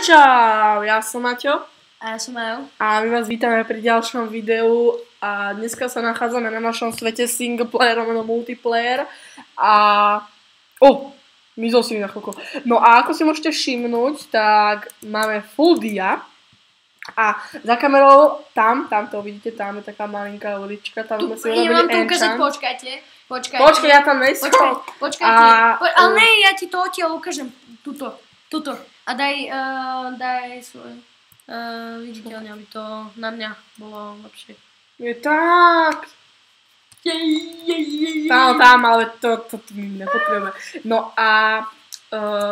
čau, ja som Maťo. A ja som Majo. A my vás vítame pri ďalšom videu a dneska sa nachádzame na našom svete single player, multiplayer a... mizol si mi na chvíľku. No a ako si môžete všimnúť, tak máme full dia a za kamerou tam to vidíte, tam je taká malinká ulička, tam sme si urobili enchant. Ja vám to ukázať, počkajte. Počkaj, ja tam nejsem. Počkajte, ale ne, ja ti to odtiaľ ukážem. Tuto. A daj svoj viditeľne, aby to na mňa bolo lepšie. Je tak. Tam, ale to my nepotrebujeme. No a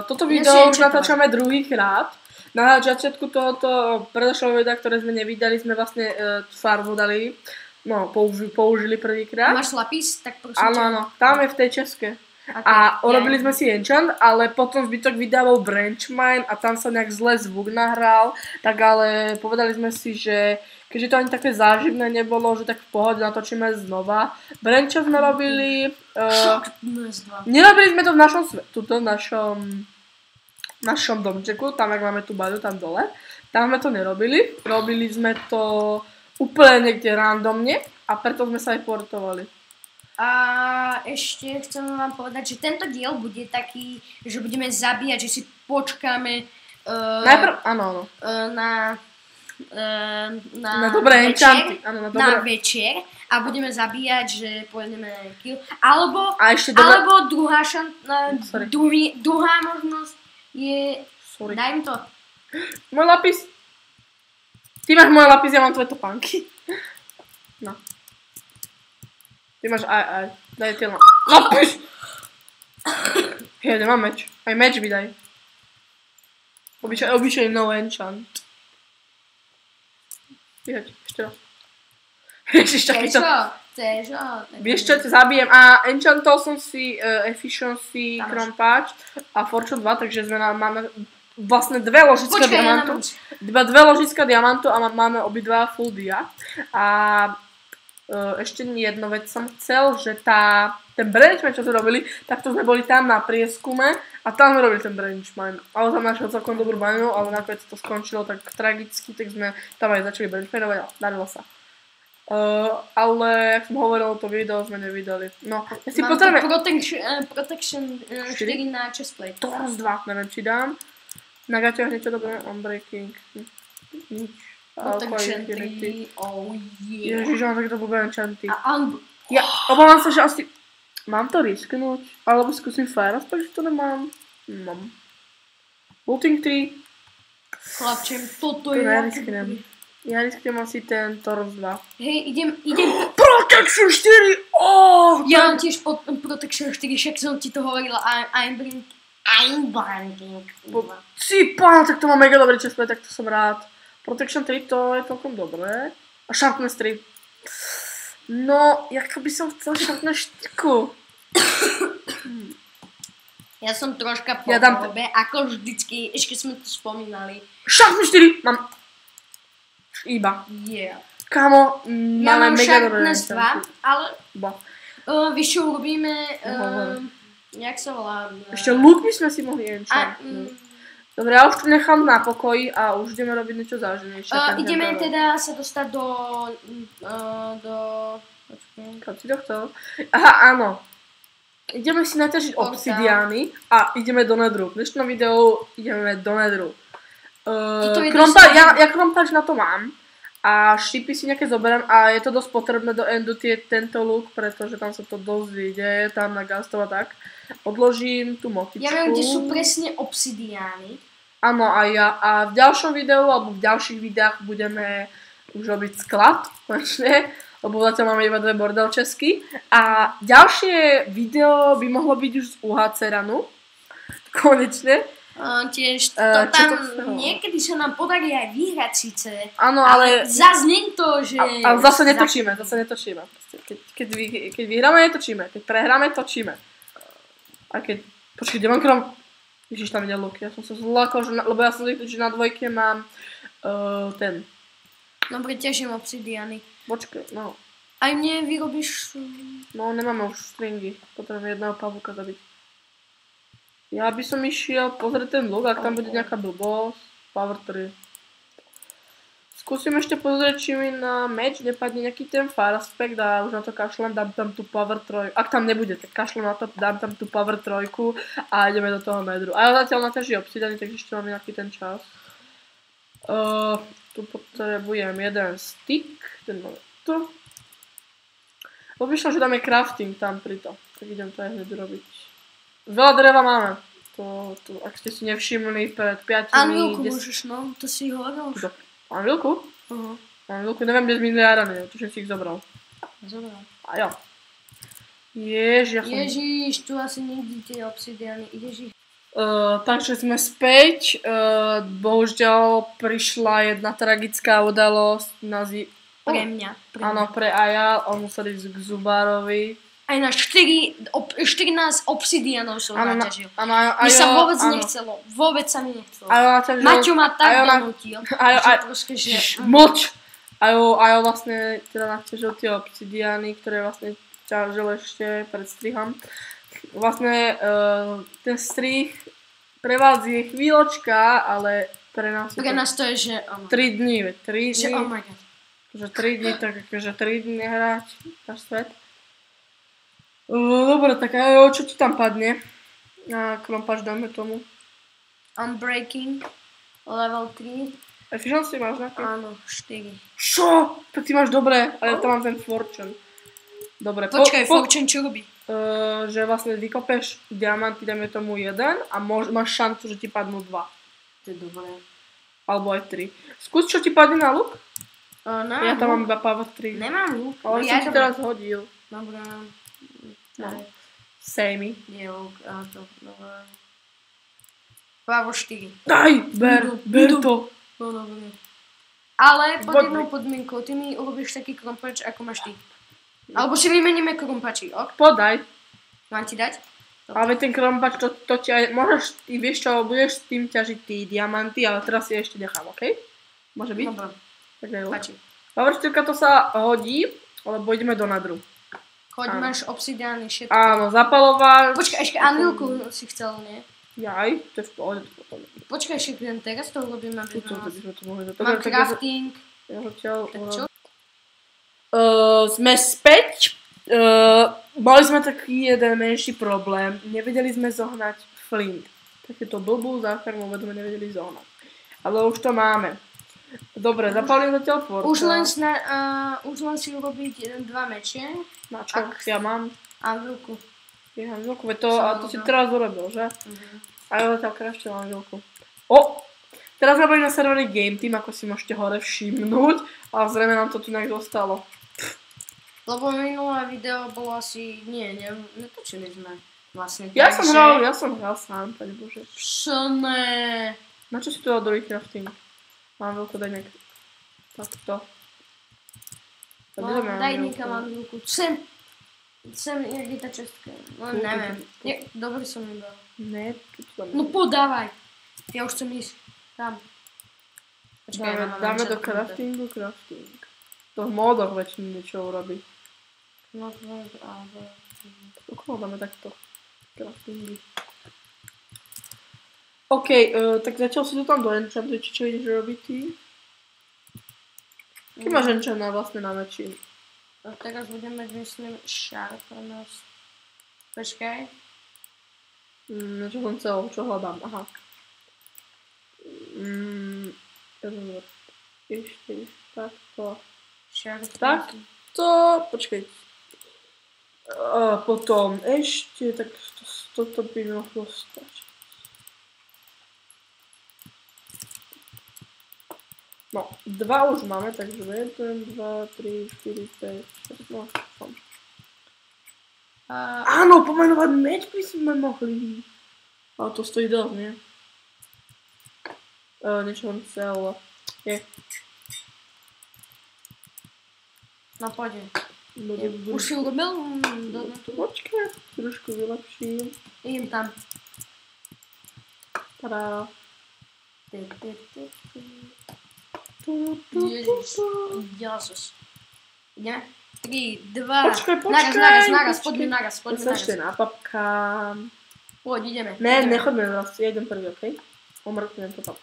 toto video už natáčame druhýkrát. Na začiatku tohoto predošlého videa, ktoré sme nevydali, sme vlastne farbu dali. No, použili prvýkrát. Máš lapis? Tak prosím. Áno, tam je v tej česke. Okay, a urobili sme si enchant, ale potom zbytok videa bol branch mine a tam sa nejak zle zvuk nahral, tak ale povedali sme si, že keďže to ani také záživné nebolo, že tak v pohode natočíme znova. Brancha sme robili... nerobili sme to v našom svetu, v našom domčeku, tam jak máme tú baľu tam dole. Tam sme to nerobili, robili sme to úplne niekde randomne a preto sme sa aj portovali. A ešte chcem vám povedať, že tento diel bude taký, že budeme zabíjať, že si počkáme najprv, áno. Na dobré enchanty. Na večer a budeme zabíjať, že pôjdeme kill. Alebo druhá možnosť je... Sorry. Daj mi to. Môj lapis. Ty máš môj lapis, ja mám tvoje topánky. No. Ty máš aj. Daj ty lapis. Hej, nemám meč. Aj meč mi daj. Obyčajný no enchant. Vyhoď, ešte raz. Ježiš, takýto. Vieš čo, te zabijem. A enchantol som si efficiency krompáč a fortune 2, takže máme vlastne dve ložiska diamantu. Dve ložiska diamantu a máme obidva full dia. A ešte jednu vec som chcel, že ten branch mine, čo sme robili, tak to sme boli tam na prieskume a tam sme robili ten branch mine. Ale tam našiel celkom dobrú baňu, ale nakoniec to skončilo tak tragicky, tak sme tam aj začali branch mineovať a darilo sa. Ale, jak som hovoril, to video sme nevydali. No, ja si potrebujem... Protection 4 na chestplate. To raz 2, neviem či dám. Na gaťoch niečo dobré, unbreaking. Nič. Protection 3, oh yeah. Ježiš, mám takéto blbé enchanty. Ja obávam sa, že asi... Mám to risknúť? Alebo skúsim fire aspoň, že to nemám. Mám. Looting 3. Chlapčem, toto je... Ja risknem asi ten Torus 2. Hej, idem... Protection 4! Ja mám tiež Protection 4, však som ti to hovorila. I'm blanking. Si pán, tak to má mega dobrý čas, tak to som rád. Protection 3 to je celkom dobré. A Sharpness 3. No, ako by som chcel Sharpness 4. Ja som troška po dobe, ako vždycky, ešte sme to spomínali. Sharpness 4 mám. Iba. Yeah. Kámo, ja máme mega dobré. Ja mám Sharpness 2, ale víš čo urobíme, jak sa volá? Ešte look by sme si mohli enchant. Dobre, ja už to nechám na pokoji a už ideme robiť niečo záživnejšie. Ideme teda sa dostať do... Kam si to chcel? Aha, áno. Ideme si naťažiť obsidiány a ideme do nedru. V dnešnom videu ideme do nedru. Ja krompáč na to mám a šípy si nejaké zoberiem a je to dosť potrebné do endu tento look, pretože tam sa to dosť vyjde, tam na gastov a tak. Odložím tú motičku. Ja viem, kde sú presne obsidiány. Áno, a v ďalšom videu, alebo v ďalších videách budeme už robiť sklad, konečne, lebo zatiaľ máme iba 2 bordelčesky. A ďalšie video by mohlo byť už z UHC-ranu, konečne. Tiež to tam niekedy sa nám podarí aj vyhrať síce. Áno, ale... Zas nie to, že... Ale zase netočíme. Keď vyhráme, netočíme. Keď prehráme, točíme. A keď... Počkej, kde mám krom... Ježiš, tam ide luk. Ja som sa zlakol, lebo ja som zvyknutý, že na dvojke mám ten... Dobre, ťažím obsidiany. Počkej, no. Aj mne vyrobíš... No, nemáme už stringy. Potrebujem jedného pavúka zabiť. Ja by som išiel pozrieť ten luk, ak tam bude nejaká blbosť. Power 3. Skúsim ešte pozrieť, či mi na meč nepadne nejaký ten fire aspect a už na to kašlem, dám tam tú power 3. Ak tam nebude, tak kašlem na to, dám tam tú power 3 a ideme do toho medru. A ja zatiaľ naťaží obsidiany, takže ešte máme nejaký ten čas. Tu potrebujem jeden stick, ten máme tu. Obyšla, že dáme crafting tam pri to, tak idem to aj hneď robiť. Veľa dreva máme. To, ak ste si nevšimli, pred 5 Anvilku môžeš, no, to si hovoril už. Anvilku? Anvilku, neviem, kde sme járane, tuším si ich zobral. Zobral. A jo. Ježiš, tu asi nikdy tie obsidiany, ideš ich. Takže sme späť, bohužiaľ prišla jedna tragická udalosť pre mňa. Áno, pre Aja, on musel ísť k zubárovi. Aj na 14 obsidianov som naťažil. Mi sa vôbec nechcelo. Vôbec sa mi nechcelo. Maťo ma tak donútil. Moč! Ajo vlastne teda naťažil tie obsidiany, ktoré vlastne ťažil ešte pred strihom. Vlastne ten strih pre vás je chvíľočka, ale pre nás to je, že 3 dní. 3 dní. Oh my god. Že 3 dní, tak akože 3 dní nehrať náš svet. Dobre, tak čo ti tam padne? Krompač dáme tomu. Unbreaking, level 3. Efficiency máš nejaké? Áno, 4. Čo? Tak ty máš dobré, ale ja tam mám ten fortune. Dobre, počkaj, fortune čo robí? Že vlastne vykopeš diamanty, dáme tomu 1 a máš šancu, že ti padnú 2. To je dobré. Alebo aj 3. Skús, čo ti padne na luk? Ja tam mám iba power 3. Nemám luk. Ale som ti teraz hodil. Dobre. No. Samey. Nie luk, to dobré. Power 4. Daj, ber to. No dobre. Ale pod jednou podmienkou, ty mi urobíš taký krompač, ako máš ty. Alebo si vymeníme krompači, ok? Podaj. Mám ti dať? Ale ten krompač, to ti aj, môžeš, ty vieš čo, budeš s tým ťažiť tí diamanty, ale teraz si ešte nechám, ok? Môže byť? Dobre. Tak daj luk. Páči. Power 4 to sa hodí, lebo ideme do nadru. Choď, máš obsidiány, všetko. Áno, zapalovač. Počkaj, ešte anvilku si chcel, nie? Jaj, to je v pohode potom. Počkaj, ešte teraz to urobím, aby sme to mohli. Mám crafting. Ja ho ťaľ... Tak čo? Sme späť. Mali sme taký jeden menší problém. Nevedeli sme zohnať flint. Takéto blbú záchrannú vedu sme nevedeli zohnať. Ale už to máme. Dobre, zapalím zatiaľ porta. Už len si urobiť 2 meče. Na čo? Ja mám. Anvilku. Ja mám anvilku, a to si teraz urobil, že? A ja zatiaľ kraštila anvilku. Teraz sme boli na serveri Game Team, ako si môžete hore všimnúť. A zrejme nám to tu nejak zostalo. Lebo minulé video bolo asi... netočili sme vlastne. Ja som hral sám, pani Bože. Pšené. Na čo si to dal druhý crafting? Mám veľko daj nejak... Takto. Daj niekam anvilku. Sem, jak je tá čestka. No neviem. Dobre som mi dal. Ne, tu tam... No podávaj. Ja už chcem ísť tam. Dáme do craftingu. To v módoch väčšine niečo urobí. No ale... Okolo dáme takto. Craftingy. OK, tak zatiaľ si to tam doenchantuj, čo ideš robiť ty? Keď máš enchant vlastne na meči? A teraz budeme, myslím, sharpness. Počkaj. Čo som chcel, čo hľadám, aha. Ešte, takto. Takto, počkaj. Potom ešte, tak toto by mohlo stačiť. No, 2 už máme, takže 1, 2, 3, 4, 5, 6, no, som. Áno, pomenovať meč by sme mohli. Ale to stojí dosť, nie? Niečo on chcel. No poďme. Už si urobil? Počkaj, trošku vylepším. Idem tam. Tadá. Ježiš. Ideme? 3, 2, počkaj. Naraz, poďme naraz. Ja sa ešte napapkám. Poď, ideme. Ne, nechoďme vlastne, ja idem prvý, okej? Omrknem to tam.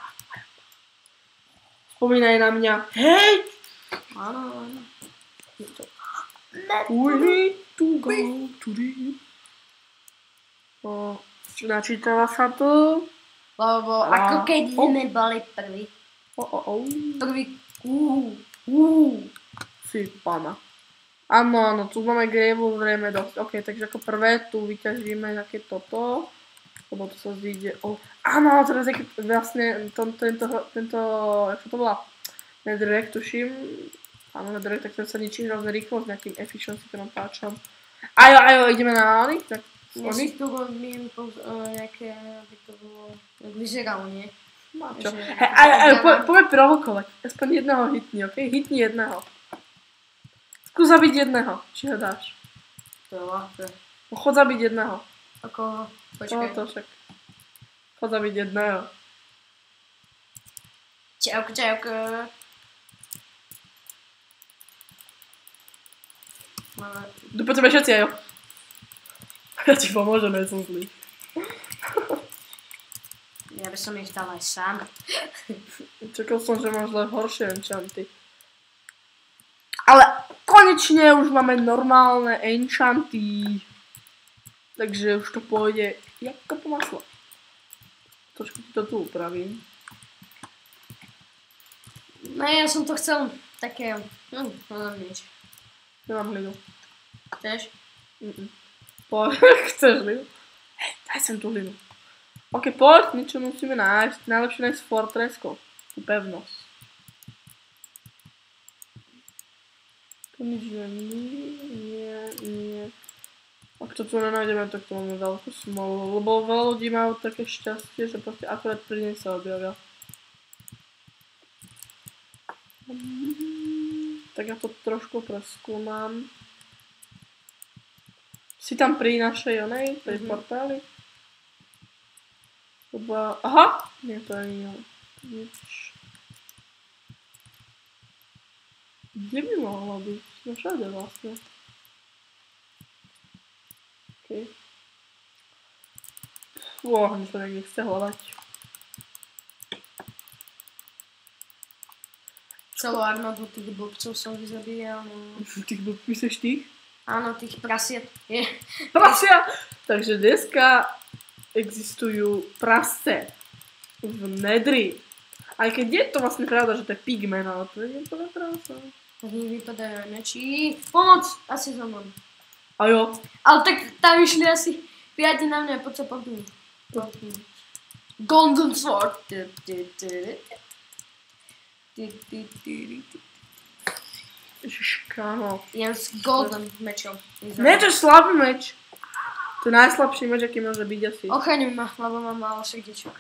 Spomínaj na mňa. Hej! Áno. We need to go to the... Načítala sa to. Lebo ako keď sme boli prvý. Prvý. Si pána. Áno, tu máme grievu zrejme dosť. OK, takže ako prvé tu vyťažíme také toto. Lebo to sa zíde. Áno, teraz je vlastne tento, jak sa to volá? Netherrack, tuším. Áno, Netherrack, tak ten sa ničí hrozne rýchlo s nejakým efficiency páčom. Ajo, ideme na Alik, tak ja si tu robím nejaké, aby to bolo, vyzeralo, nie? Čo? Poďme provokovať. Aspoň jedného hitni, OK? Hitni jedného. Skús zabiť jedného, či ho dáš. To je ľahké. Chod zabiť jedného. Ako, počkaj. To však. Chod zabiť jedného. Čauko. Tu po tebe všetci, ajo. Ja ti pomôžem, ja som zlý. Ja by som ich dal aj sám. Čakal som, že máš len horšie enchanty. Ale konečne už máme normálne enchanty. Takže už to pôjde jako po masle. Trošku ti to tu upravím. No ja som to chcel také, nič. Nemám hlinu. Chceš? Chceš hlinu? Hej, daj sem tú hlinu. OK, poď, niečo musíme nájsť. Najlepšie nájsť fortresko. Tú pevnosť. To nič nie. Ak to tu nenájdeme, tak to máme veľkú smolu. Lebo veľa ľudí majú také šťastie, že proste akurát pri nej sa objavia. Tak ja to trošku preskúmam. Si tam pri našej onej, pri portáli? Aha! Nie, to ani nič. Kde by mohla byť? No všade vlastne. OK. Ani sa tak nechce hľadať. Celú armádu tých blbcov som vyzabíjal. Tých blbcov, myslíš tých? Áno, tých prasiat. Prasia! Takže dneska existujú prasce v Nedri. Aj keď je to vlastne pravda, že to je pigmen, ale to je úplne pravda. Tak mi vypadajú meči. Pomoc! Asi za mnou. Ajo. Ale tak tam išli asi 5 na mňa, poď sa podnúť. Golden Sword. Ježiš, kámo. Jem s golden mečom. Ne, to je slabý meč. To je najslabší meč, aký môže byť asi. Ochraňuj ma, lebo mám málo srdiečok.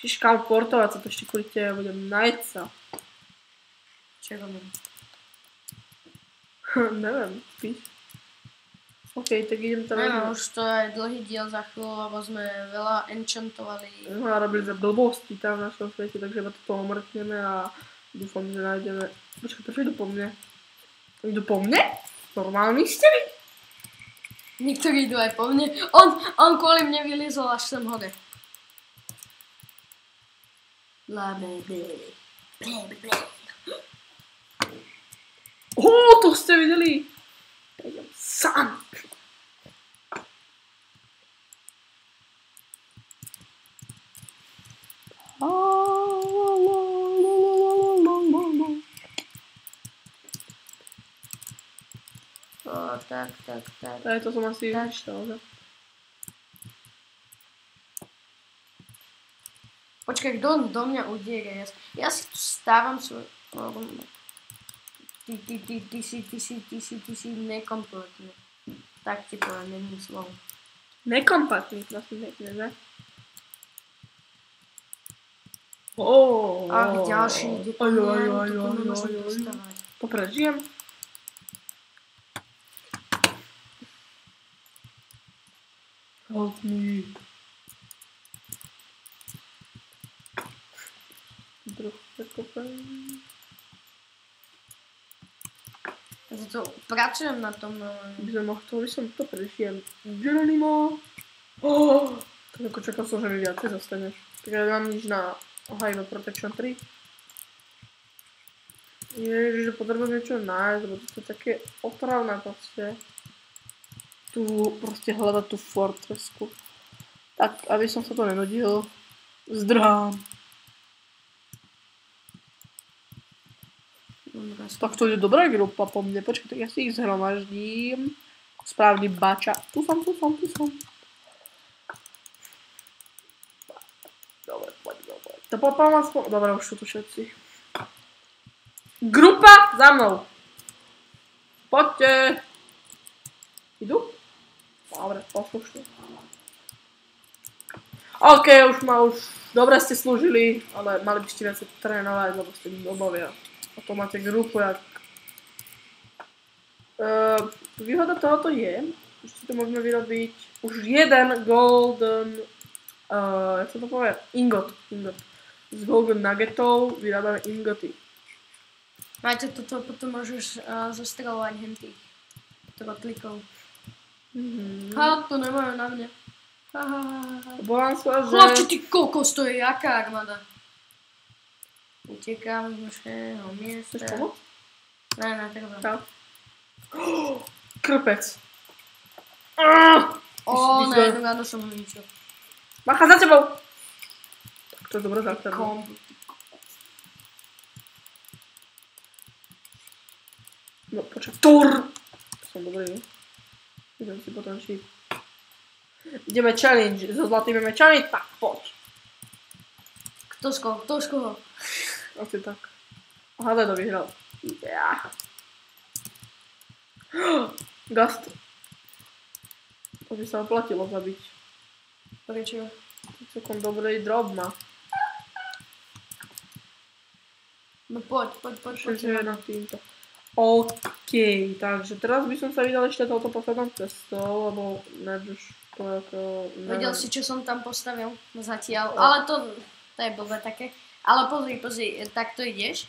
Ježiš, kámo, portovať sa to ešte kvôli tebe, budem nájsť sa. Čo robím? Neviem, spíš. OK, tak idem tam... Neviem, už to je dlhý diel za chvíľu, lebo sme veľa enchantovali. No a robili sme blbosti tam v našom svete, takže iba toto omrkneme a dúfam, že nájdeme... Počkaj, prečo idú po mne? Idú po mne? Normálni ste vy? Niektorí idú aj po mne. On kvôli mne vyliezol až sem hore. To ste videli? Ja idem sám. Tak. To som asi vyštal, že? Počkaj, kto do mňa udiere? Ja si tu stávam svoj... Ty si nekompletný. Tak ti poviem jedným slovom. Nekompletný, prosím, pekne, že? Ach, ďalší ide po mňa, to prežijem. Help me. Trochu prekopem. Ja to pracujem na tom. By som to prežijem. Geronimo! Tak ako čakal som, že mi viacej zostaneš. Tak ja nemám nič na Ohio Protection 3. Ježiš, potrebujem niečo nájsť, lebo to je také otravné proste. Tu proste hľadať tú fortresku. Tak, aby som sa to nenudil. Zdrhám. Tak to je dobrá grupa po mne. Počkaj, tak ja si ich zhromaždím. Správny bača. Tu som. Dobre, poď. To popám aspoň. Dobre, už sú tu všetci. Grupa za mnou. Poďte. Idú? Dobre, poslušne. OK, už dobre ste slúžili, ale mali by ste viac trénovať, lebo ste dobovia. A to máte grupu, jak... Výhoda tohoto je, že si to môžeme vyrobiť už jeden golden... jak sa to povie? Ingot. Z golden nuggetov vyrábame ingoty. Máte toto, potom môžeš zostrelovať hentých trotlikov. To nemajú na mňa. Volám sa, že... Chlapče, ty kokos, to je jaká armáda. Utekám z našeho miesta. Chceš pomôcť? Ne, tak dobré. Krpec. Na jednu ráno som ho ničil. Macha za tebou! Tak to je dobré základ. No počkaj, Tur! Som dobrý. Idem si potom šiť. Ideme challenge, so zlatým ideme challenge, tak poď. Kto z koho? Asi tak. Hádaj, kto vyhral. Gast. To by sa oplatilo zabiť. Prečo? Celkom dobrý drop má. No poď. Čiže na týmto. OK, takže teraz by som sa vydal ešte touto poslednou cestou, lebo než už to ako... Vedel si, čo som tam postavil zatiaľ, ale to je blbé také. Ale pozri, takto ideš.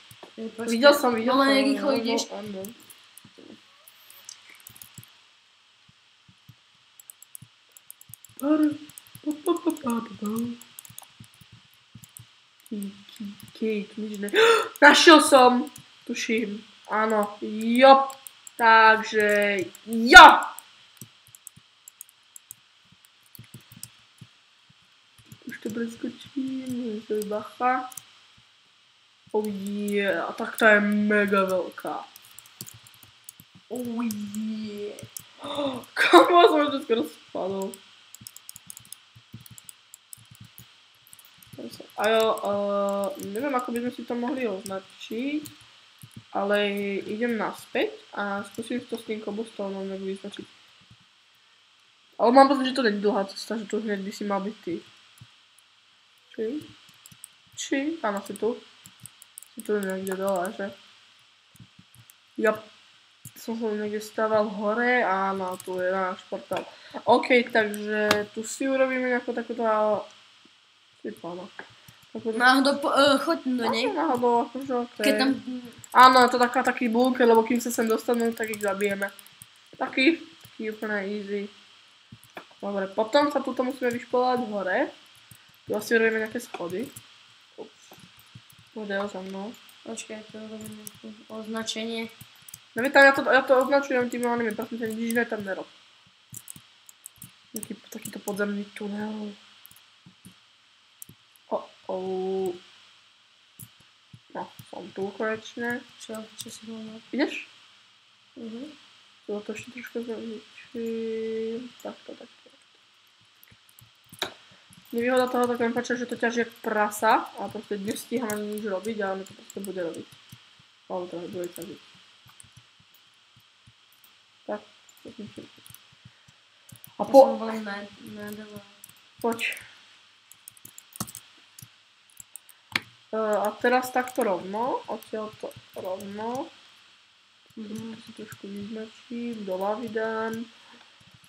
Videl som. No len rýchlo ideš. Áno. Našiel som! Tuším. Áno, jop. Takže, jop! Už to preskočím, to je bacha. Oh yeah, a tak to je mega veľká. Oh yeah. Kamo, som už to skoro spadol. A jo, neviem, ako by sme si to mohli označiť, ale idem naspäť a skúsim to s tým cobblestoneom nejak vyznačiť. Ale mám pocit, že to nie je dlhá cesta, že tu hneď by si mal byť ty. Či? Áno, si tu. Si tu niekde dole, že? Ja som sa niekde stával hore, áno, tu je náš portál. OK, takže tu si urobíme nejakú takúto... Pána. Náhodou, choď do nej. Náhodou, akože okej. Keď tam... Áno, je to taký bunker, lebo kým sa sem dostanú, tak ich zabijeme. Taký úplne easy. Dobre, potom sa tuto musíme vyšpolovať hore. Tu asi robíme nejaké schody. Ups. Model za mnou. Počkaj, to robíme označenie. No vítam, ja to označujem tými onými, prosím ťa, nič ne tam nerob. Takýto podzemný tunel. No, som tu konečne. Čo si hovoril? Ideš? To ešte trošku zničím. Takto. Nevýhoda toho takého páča, že to ťaží jak prasa a proste nestíham ani nič robiť a ono to proste bude robiť. Ale teda bude ťažiť. Tak, to zničím. A po... Poď. A teraz takto rovno, odtiaľ to rovno. Si trošku vyznačím, do lavy dám.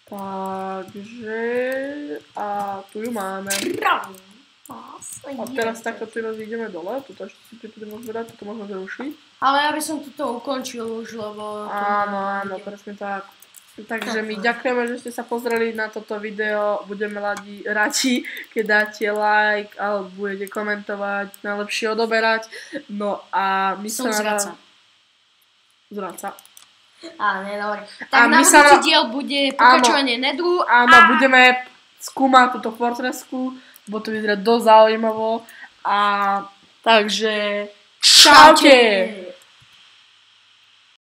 Takže... A tu ju máme. A teraz takto teraz ideme dole, tuto ešte si pripôjdeme zvedať, toto môžeme zrušiť. Ale ja by som toto ukončil už, lebo... Áno, presne tak. Takže my ďakujeme, že ste sa pozreli na toto video, budeme radi, keď dáte like alebo budete komentovať, najlepšie odoberať. No a my sa zradca. Nie, dobre. Tak na budúci diel bude pokračovanie Nedru. Áno, budeme skúmať túto fortresku, bo to vyzerá dosť zaujímavo. Takže čaute!